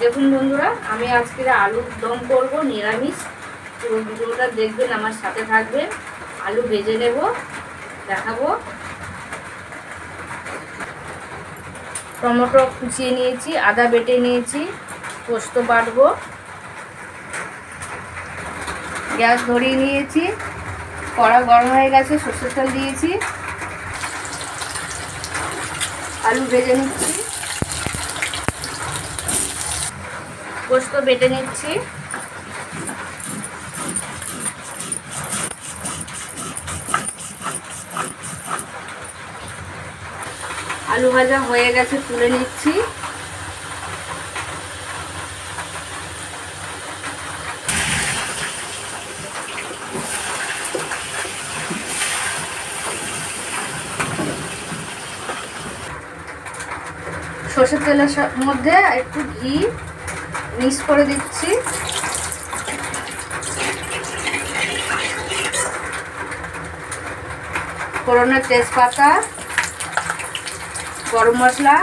দেখুন বন্ধুরা, আমি আজকে আলুর দম করব নিরামিষ। পুরো ভিডিওটা দেখবেন, আমার সাথে থাকবেন। আলু ভেজে নেব, দেখাবো। টমেটো কুচিয়ে নিয়েছি, আদা বেটে নিয়েছি, পোস্ত বাটবো। গ্যাস ধরিয়ে নিয়েছি, কড়া গরম হয়ে গেছে, সরষের তেল দিয়েছি, আলু ভেজে নিচ্ছি, পোস্ত বেটে নিচ্ছি। আলু ভাজা হয়ে গেছে, তুলে নিচ্ছি। সরষের তেলের মধ্যে একটু ঘি মিক্স করে দিচ্ছি। ফোড়নের তেজপাতা, গরম মশলা,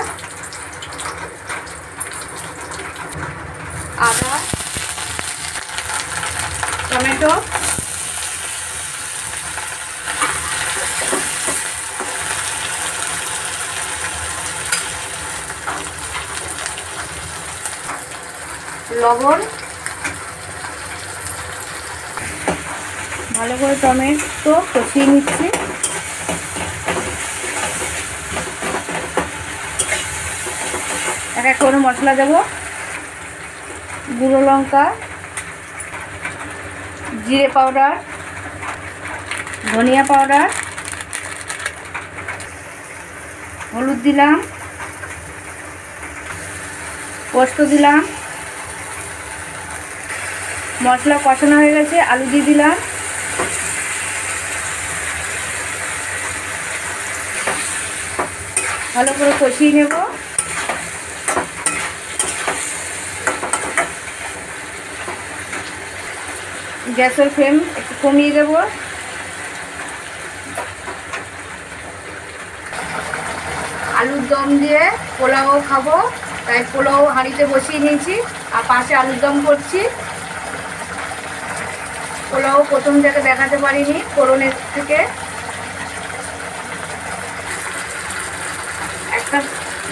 আদা, টমেটো, লবণ, ভালো করে টমেটো কষিয়ে নিচ্ছি। এক এক করে মশলা দেব। গুঁড়ো লঙ্কা, জিরে পাউডার, ধনিয়া পাউডার, হলুদ দিলাম, পোস্ত দিলাম। মশলা কষানো হয়ে গেছে, আলু দিয়ে দিলাম। ভালো করে কষিয়ে নেব। গ্যাসের ফ্লেম একটু কমিয়ে দেব। আলুর দম দিয়ে পোলাও খাবো, তাই পোলাও হাঁড়িতে বসিয়ে নিয়েছি আর পাশে আলুর দম করছি। পোলাও প্রথম থেকে দেখাতে পারিনি, ফোড়নের থেকে। একটা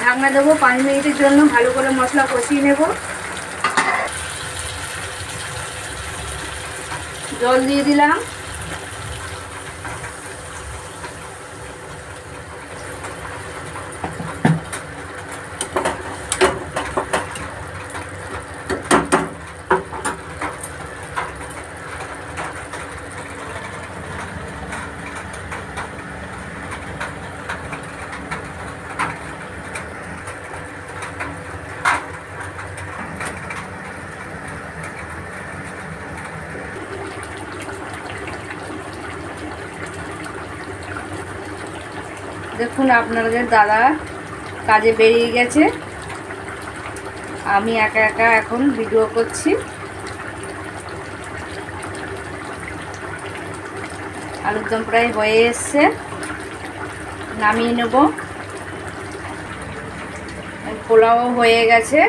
ঢাকনা দেবো 5 মিনিটের জন্য, ভালো করে মশলা কষিয়ে নেব। জল দিয়ে দিলাম। দেখুন আপনাদের দাদা কাজে বেরিয়ে গেছে, আমি একা একা এখন ভিডিও করছি। আলুর দম প্রায় হয়ে এসছে, নামিয়ে নেব। পোলাও হয়ে গেছে।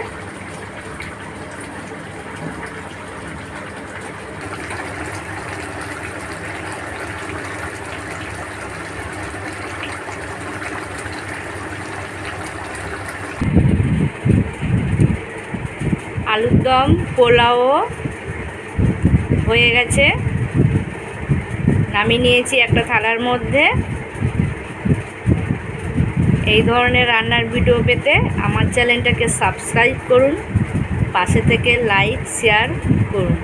আলুর দম পোলাও হয়ে গেছে, নামিয়ে নিয়েছি একটা থালার মধ্যে। এই ধরনের রান্নার ভিডিও পেতে আমার চ্যানেলটাকে সাবস্ক্রাইব করুন, পাশে থেকে লাইক শেয়ার করুন।